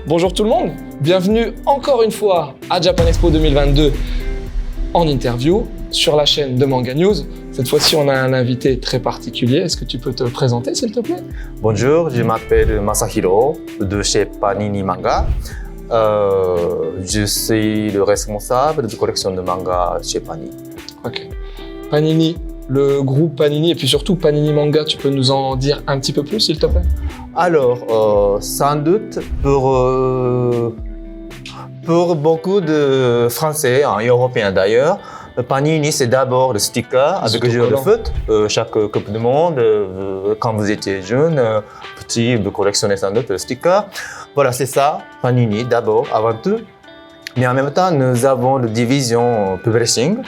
Bonjour tout le monde, bienvenue encore une fois à Japan Expo 2022 en interview sur la chaîne de Manga News. Cette fois-ci, on a un invité très particulier. Est-ce que tu peux te présenter, s'il te plaît? Bonjour, je m'appelle Masahiro de chez Panini Manga. Je suis le responsable de collection de manga chez Panini. Ok. Panini, le groupe Panini et puis surtout Panini Manga, tu peux nous en dire un petit peu plus, s'il te plaît? Alors, sans doute pour beaucoup de Français, Européens d'ailleurs, Panini, c'est d'abord le sticker avec le jeu de foot. Chaque Coupe du Monde, quand vous étiez jeune, petit, vous collectionnez sans doute le sticker. Voilà, c'est ça, Panini d'abord, avant tout. Mais en même temps, nous avons la division publishing.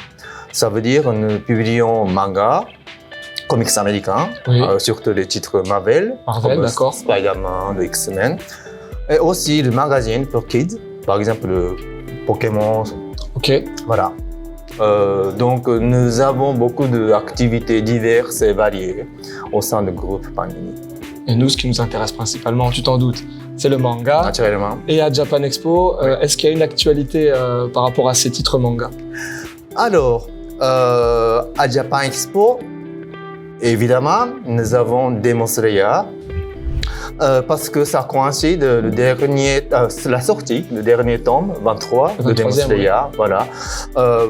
Ça veut dire que nous publions manga, comics américains, Oui. surtout les titres Marvel, comme d'accord. Spider-Man, X-Men. Et aussi le magazine pour kids, par exemple le Pokémon. Ok. Voilà. Donc nous avons beaucoup d'activités diverses et variées au sein du groupe Panini. Et nous, ce qui nous intéresse principalement, tu t'en doutes, c'est le manga. Naturellement. Et à Japan Expo, est-ce qu'il y a une actualité par rapport à ces titres manga? Alors, à Japan Expo, évidemment, nous avons Demon Slayer. Parce que ça coïncide la sortie, le dernier tome, 23, de Demon Slayer. Oui. Voilà.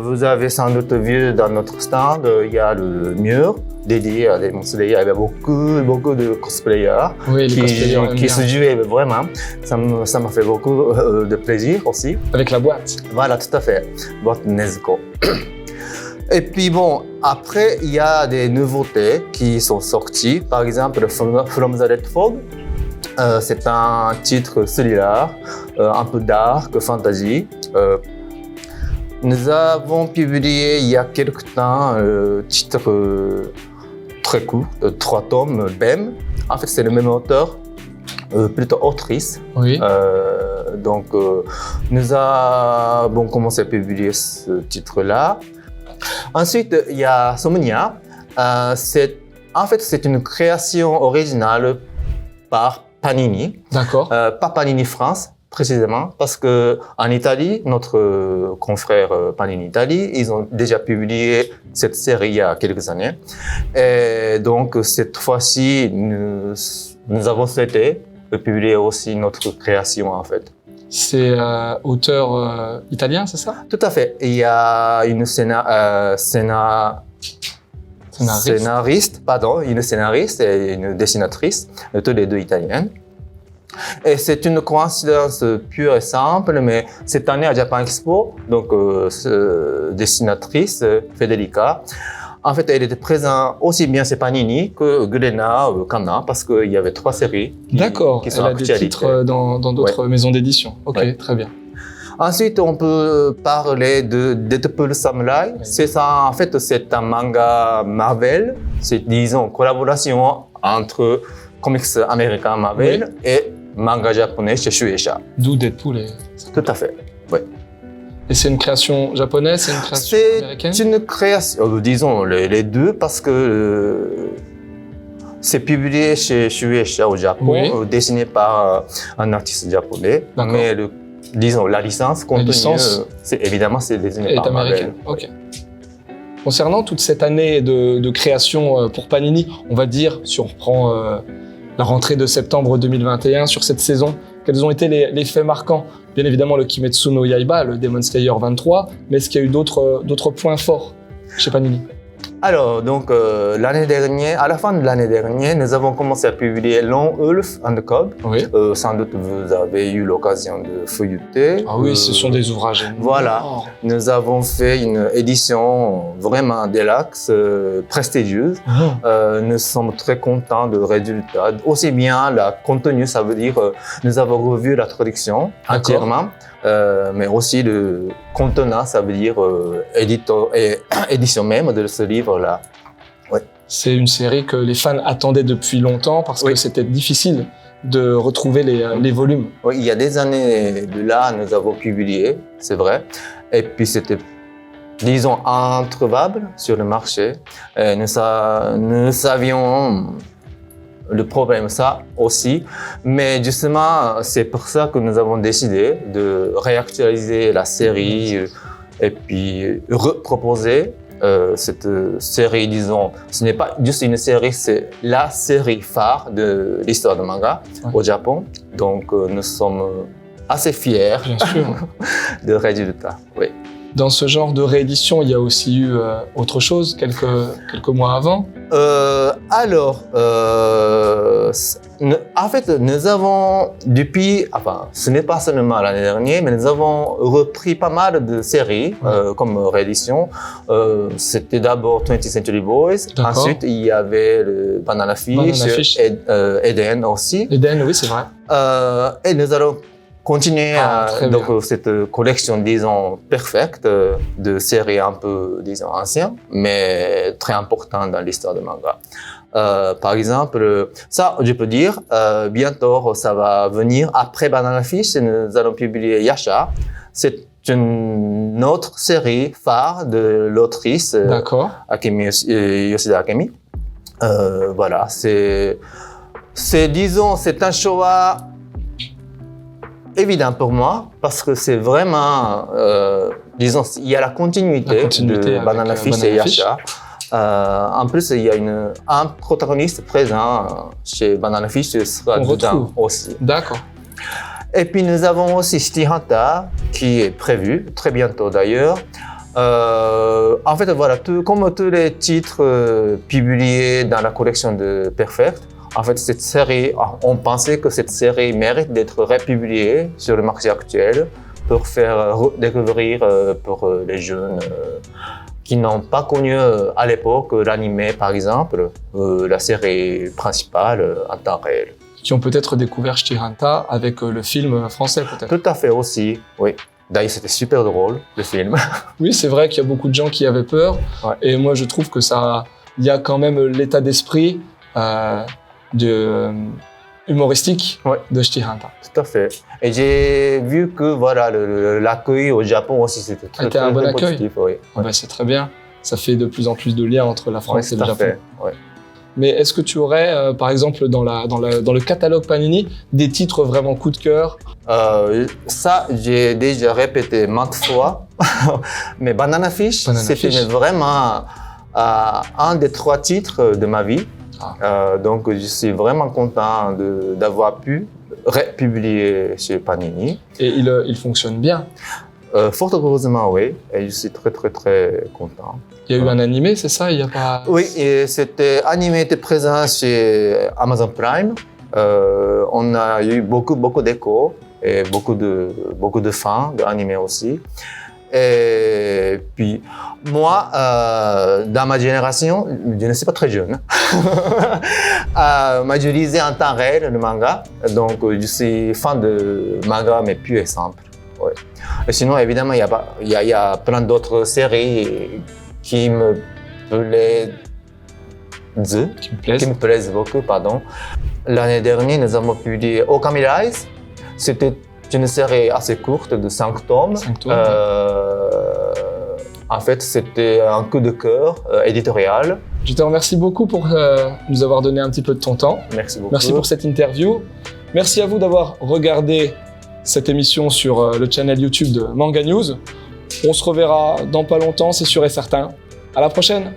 Vous avez sans doute vu dans notre stand, il y a le mur dédié à Demon Slayer. Il y avait beaucoup de cosplayers, oui, qui se jouaient vraiment. Ça m'a fait beaucoup de plaisir aussi. Avec la boîte. Voilà, tout à fait. Boîte Nezuko. Et puis bon, après, il y a des nouveautés qui sont sorties. Par exemple, From the Red Fog. C'est un titre thriller, un peu dark, fantasy. Nous avons publié il y a quelque temps un titre très court, 3 tomes, BEM. En fait, c'est le même auteur, plutôt autrice. Oui. Donc, nous avons commencé à publier ce titre-là. Ensuite, il y a Somnia. En fait, c'est une création originale par Panini. D'accord. Pas Panini France, précisément, parce que en Italie, notre confrère Panini Italie, ils ont déjà publié cette série il y a quelques années. Et donc, cette fois-ci, nous avons souhaité publier aussi notre création, en fait. C'est auteur italien, c'est ça? Tout à fait. Il y a une une scénariste et une dessinatrice, tous les deux italiennes. Et c'est une coïncidence pure et simple, mais cette année à Japan Expo, donc dessinatrice Federica, en fait, elle était présente aussi bien chez Panini que Glénat, Kana, parce qu'il y avait 3 séries qui sont elle a des titres dans d'autres maisons d'édition. Ok, très bien. Ensuite, on peut parler de Deadpool Samurai. Oui. C'est ça, en fait, c'est un manga Marvel. C'est, disons, collaboration entre comics américains Marvel et manga japonais chez Shueisha. D'où Deadpool Tout à fait, oui. Et c'est une création japonaise, c'est une création américaine? C'est une création, disons les deux, parce que c'est publié chez Shueisha au Japon, dessiné par un artiste japonais. Mais disons, la licence contenue, c'est désigné par Marvel. Ok. Concernant toute cette année de création pour Panini, on va dire, si on reprend la rentrée de septembre 2021 sur cette saison, quels ont été les faits marquants? Bien évidemment, le Kimetsu no Yaiba, le Demon Slayer 23, mais est-ce qu'il y a eu d'autres points forts chez Panini? Alors, donc, l'année dernière, à la fin de l'année dernière, nous avons commencé à publier Lone Wolf and the Cub. Oui. Sans doute, vous avez eu l'occasion de feuilleter. Ah oui, ce sont des ouvrages énormes. Voilà. Nous avons fait une édition vraiment deluxe, prestigieuse. Nous sommes très contents du résultat. Aussi bien le contenu, ça veut dire nous avons revu la traduction entièrement. Mais aussi le contenant, ça veut dire édition même de ce livre-là. Ouais. C'est une série que les fans attendaient depuis longtemps parce que c'était difficile de retrouver les volumes. Oui, il y a des années de là, nous avons publié, c'est vrai. Et puis c'était, disons, introuvable sur le marché. Nous savions le problème, ça aussi. Mais justement, c'est pour ça que nous avons décidé de réactualiser la série et puis reproposer cette série, disons. Ce n'est pas juste une série, c'est la série phare de l'histoire de manga au Japon. Donc, nous sommes assez fiers Bien sûr. de résultats. Oui. Dans ce genre de réédition, il y a aussi eu autre chose quelques mois avant. En fait, nous avons depuis, enfin, ce n'est pas seulement l'année dernière, mais nous avons repris pas mal de séries comme réédition. C'était d'abord 20th Century Boys. Ensuite, il y avait le Banana Fish. Eden aussi. Eden, oui, c'est vrai. Et nous allons continuer donc cette collection, disons, parfaite de séries un peu, disons, anciennes, mais très importantes dans l'histoire de manga. Par exemple, ça, je peux dire, bientôt, ça va venir après Banana Fish, et nous allons publier Yasha. C'est une autre série phare de l'autrice Yoshida Akemi. Voilà, c'est, disons, c'est un choix évident pour moi, parce que c'est vraiment, disons, il y a la continuité de Banana Fish et Yasha. En plus, il y a un protagoniste présent chez Banana Fish, ce sera dedans aussi. D'accord. Et puis nous avons aussi City Hunter, qui est prévu, très bientôt d'ailleurs. En fait, voilà, comme tous les titres publiés dans la collection de Perfect, en fait, cette série, on pensait que cette série mérite d'être republiée sur le marché actuel pour faire découvrir pour les jeunes qui n'ont pas connu à l'époque l'anime, par exemple, la série principale en temps réel. Qui ont peut-être découvert Shihanta avec le film français, peut-être. Tout à fait aussi, oui. D'ailleurs, c'était super drôle, le film. Oui, c'est vrai qu'il y a beaucoup de gens qui avaient peur. Ouais. Et moi, je trouve que il y a quand même l'état d'esprit humoristique de Shihanta. Tout à fait. Et j'ai vu que voilà, l'accueil au Japon aussi, c'était très un bon accueil. Positif. Oui. Ben, c'est très bien. Ça fait de plus en plus de liens entre la France et le Japon. Fait. Ouais. Mais est-ce que tu aurais, par exemple, dans le catalogue Panini, des titres vraiment coup de cœur? Ça, j'ai déjà répété maintes fois. Mais Banana Fish, c'était vraiment un des 3 titres de ma vie. Donc, je suis vraiment content d'avoir pu republier chez Panini. Et il fonctionne bien? Fort heureusement, oui. Et je suis très, très, très content. Il y a eu un animé, c'est ça? Il y a pas... Oui, cet animé était présent chez Amazon Prime. On a eu beaucoup d'échos et beaucoup de fans d'animé aussi. Et puis, moi, dans ma génération, je ne suis pas très jeune, je lisais en temps réel le manga. Donc, je suis fan de manga, mais pur et simple. Ouais. Et sinon, évidemment, il y a plein d'autres séries qui me plaisent beaucoup. L'année dernière, nous avons publié Okami Rise. C'était une série assez courte de 5 tomes. En fait, c'était un coup de cœur éditorial. Je te remercie beaucoup pour nous avoir donné un petit peu de ton temps. Merci beaucoup. Merci pour cette interview. Merci à vous d'avoir regardé cette émission sur le channel YouTube de Manga News. On se reverra dans pas longtemps, c'est sûr et certain. À la prochaine!